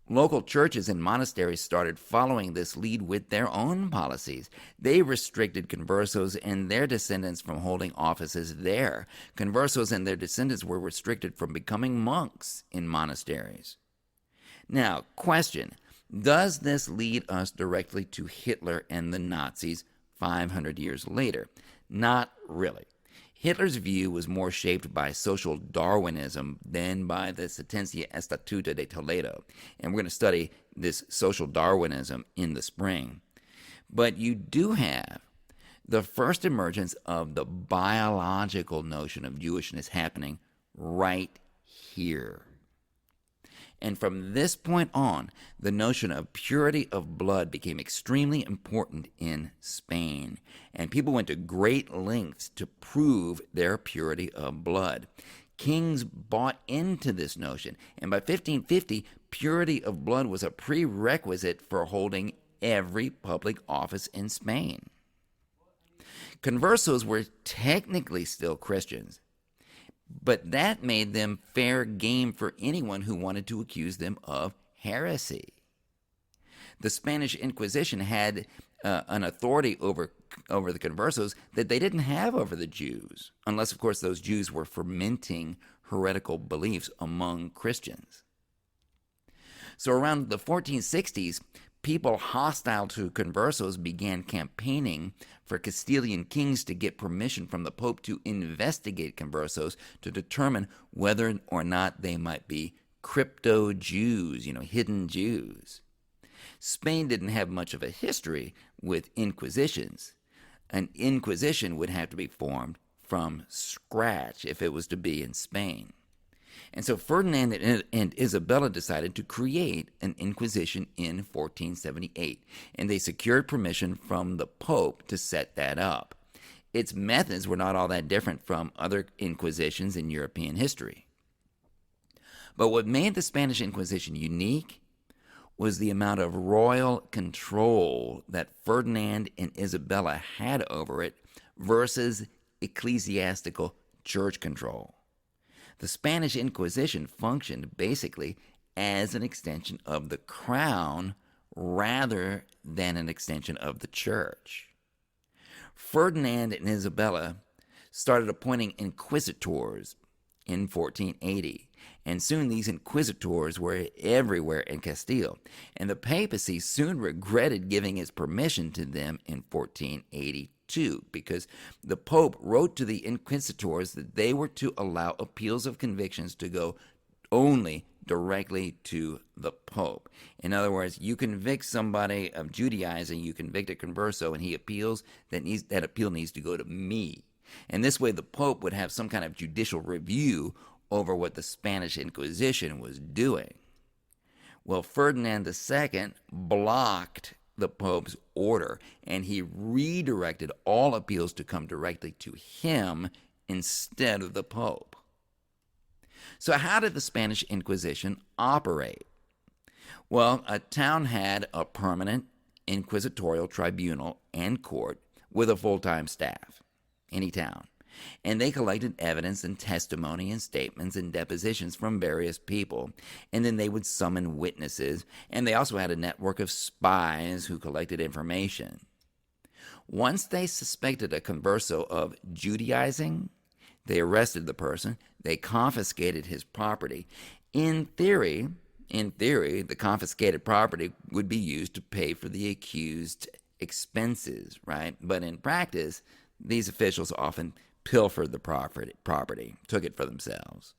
Local churches and monasteries started following this lead with their own policies. They restricted conversos and their descendants from holding offices there. Conversos and their descendants were restricted from becoming monks in monasteries. Now, question, does this lead us directly to Hitler and the Nazis 500 years later? Not really. Hitler's view was more shaped by social Darwinism than by the Sentencia-Estatuto de Toledo, and we're going to study this social Darwinism in the spring. But you do have the first emergence of the biological notion of Jewishness happening right here. And from this point on, the notion of purity of blood became extremely important in Spain, and people went to great lengths to prove their purity of blood. Kings bought into this notion, and by 1550, purity of blood was a prerequisite for holding every public office in Spain. Conversos were technically still Christians, but that made them fair game for anyone who wanted to accuse them of heresy. The Spanish Inquisition had an authority over the conversos that they didn't have over the Jews, unless, of course, those Jews were fermenting heretical beliefs among Christians. So around the 1460s, people hostile to conversos began campaigning for Castilian kings to get permission from the Pope to investigate conversos to determine whether or not they might be crypto-Jews, hidden Jews. Spain didn't have much of a history with inquisitions. An inquisition would have to be formed from scratch if it was to be in Spain. And so Ferdinand and Isabella decided to create an inquisition in 1478, and they secured permission from the Pope to set that up. Its methods were not all that different from other inquisitions in European history. But what made the Spanish Inquisition unique was the amount of royal control that Ferdinand and Isabella had over it versus ecclesiastical church control. The Spanish Inquisition functioned basically as an extension of the crown rather than an extension of the church. Ferdinand and Isabella started appointing inquisitors in 1480, and soon these inquisitors were everywhere in Castile, and the papacy soon regretted giving its permission to them in 1482 because the Pope wrote to the inquisitors that they were to allow appeals of convictions to go only directly to the Pope. In other words, you convict somebody of Judaizing, you convict a converso, and he appeals, that appeal needs to go to me. And this way the Pope would have some kind of judicial review over what the Spanish Inquisition was doing. Well, Ferdinand II blocked the Pope's order, and he redirected all appeals to come directly to him instead of the Pope. So how did the Spanish Inquisition operate? Well, a town had a permanent inquisitorial tribunal and court with a full-time staff, any town. And they collected evidence and testimony and statements and depositions from various people. And then they would summon witnesses. And they also had a network of spies who collected information. Once they suspected a converso of Judaizing, they arrested the person. They confiscated his property. In theory, the confiscated property would be used to pay for the accused expenses, right? But in practice, these officials often pilfered the property, took it for themselves.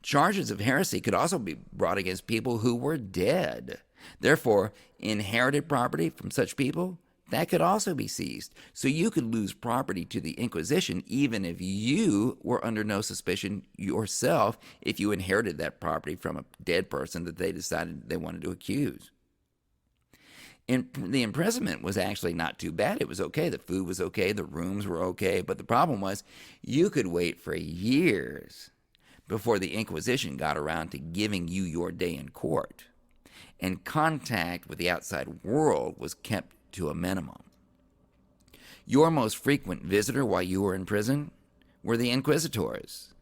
Charges of heresy could also be brought against people who were dead. Therefore, inherited property from such people, that could also be seized. So you could lose property to the Inquisition even if you were under no suspicion yourself if you inherited that property from a dead person that they decided they wanted to accuse. The imprisonment was actually not too bad. It was okay. The food was okay. The rooms were okay. But the problem was you could wait for years before the Inquisition got around to giving you your day in court. And contact with the outside world was kept to a minimum. Your most frequent visitor while you were in prison were the inquisitors.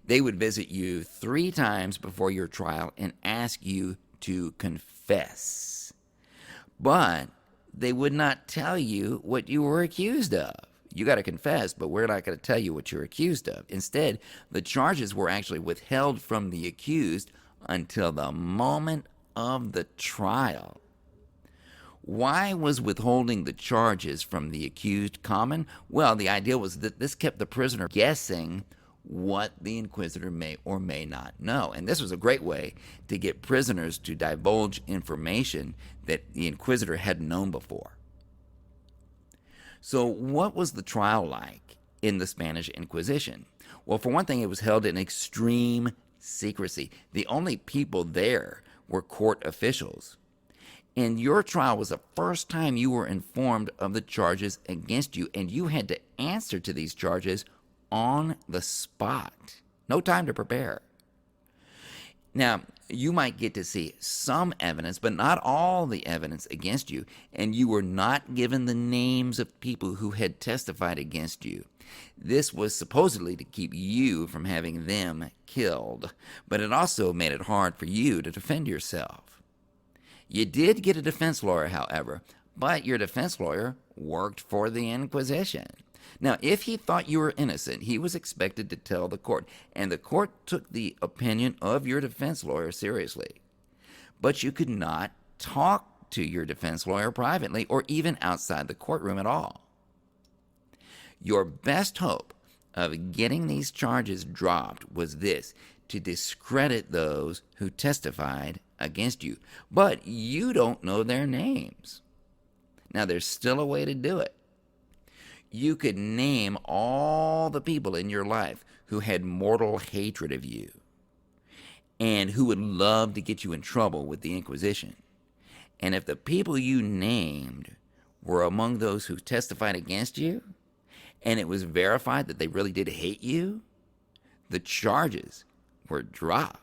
They would visit you 3 times before your trial and ask you to confess. But they would not tell you what you were accused of. You got to confess, but we're not going to tell you what you're accused of. Instead, the charges were actually withheld from the accused until the moment of the trial. Why was withholding the charges from the accused common? Well, the idea was that this kept the prisoner guessing what the inquisitor may or may not know. And this was a great way to get prisoners to divulge information that the inquisitor hadn't known before. So what was the trial like in the Spanish Inquisition? Well, for one thing, it was held in extreme secrecy. The only people there were court officials. And your trial was the first time you were informed of the charges against you, and you had to answer to these charges on the spot. No time to prepare. Now, you might get to see some evidence, but not all the evidence against you, and you were not given the names of people who had testified against you. This was supposedly to keep you from having them killed, but it also made it hard for you to defend yourself. You did get a defense lawyer, however, but your defense lawyer worked for the Inquisition. Now, if he thought you were innocent, he was expected to tell the court, and the court took the opinion of your defense lawyer seriously. But you could not talk to your defense lawyer privately or even outside the courtroom at all. Your best hope of getting these charges dropped was this: to discredit those who testified against you. But you don't know their names. Now, there's still a way to do it. You could name all the people in your life who had mortal hatred of you and who would love to get you in trouble with the Inquisition. And if the people you named were among those who testified against you, and it was verified that they really did hate you, the charges were dropped.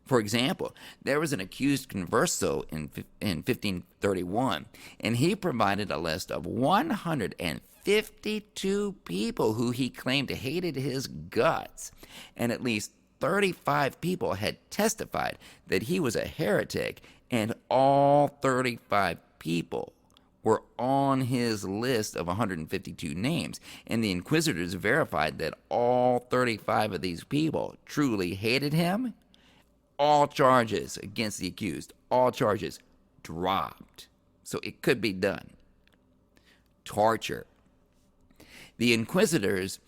For example, there was an accused converso in 1531, and he provided a list of 152 people who he claimed hated his guts, and at least 35 people had testified that he was a heretic, and all 35 people were on his list of 152 names, and the inquisitors verified that all 35 of these people truly hated him. All charges against the accused, all charges dropped. So it could be done. Torture. The inquisitors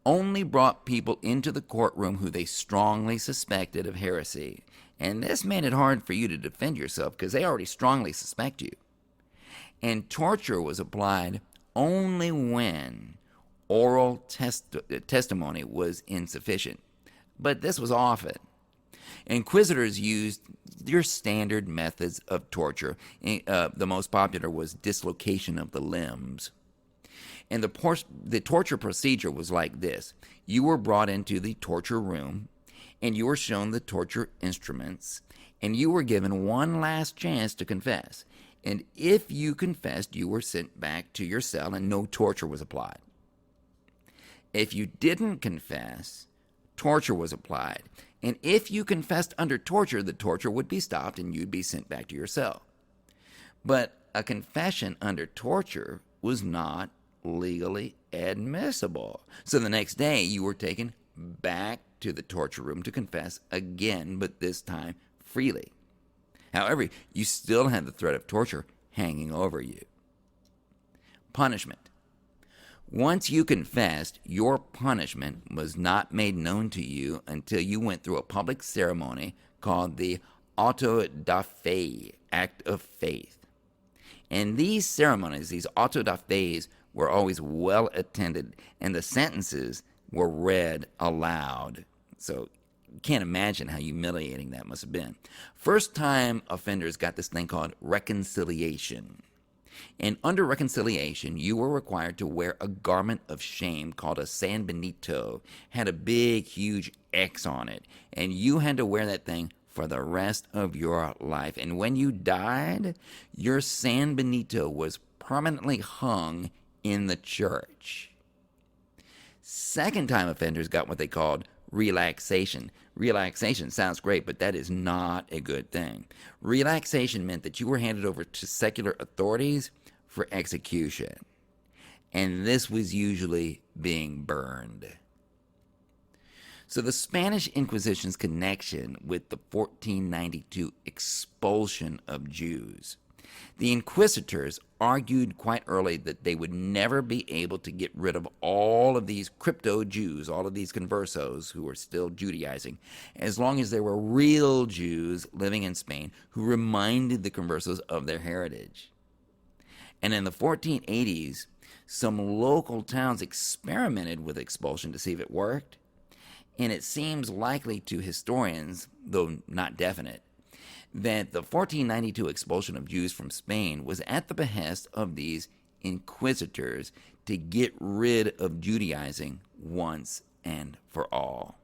only brought people into the courtroom who they strongly suspected of heresy. And this made it hard for you to defend yourself because they already strongly suspect you. And torture was applied only when oral testimony was insufficient. But this was often. Inquisitors used your standard methods of torture. The most popular was dislocation of the limbs. And the torture procedure was like this. You were brought into the torture room, and you were shown the torture instruments, and you were given one last chance to confess. And if you confessed, you were sent back to your cell, and no torture was applied. If you didn't confess, torture was applied. And if you confessed under torture, the torture would be stopped and you'd be sent back to your cell. But a confession under torture was not legally admissible. So the next day, you were taken back to the torture room to confess again, but this time freely. However, you still had the threat of torture hanging over you. Punishment. Once you confessed, your punishment was not made known to you until you went through a public ceremony called the auto da fe, act of faith. And these ceremonies, these auto da fe's, were always well attended, and the sentences were read aloud. So you can't imagine how humiliating that must have been. First-time offenders got this thing called reconciliation. And under reconciliation, you were required to wear a garment of shame called a San Benito, had a big, huge X on it, and you had to wear that thing for the rest of your life. And when you died, your San Benito was permanently hung in the church. Second-time offenders got what they called relaxation. Relaxation sounds great, but that is not a good thing. Relaxation meant that you were handed over to secular authorities for execution, and this was usually being burned. So the Spanish Inquisition's connection with the 1492 expulsion of Jews. The inquisitors argued quite early that they would never be able to get rid of all of these crypto-Jews, all of these conversos who were still Judaizing, as long as there were real Jews living in Spain who reminded the conversos of their heritage. And in the 1480s, some local towns experimented with expulsion to see if it worked, and it seems likely to historians, though not definite, that the 1492 expulsion of Jews from Spain was at the behest of these inquisitors to get rid of Judaizing once and for all.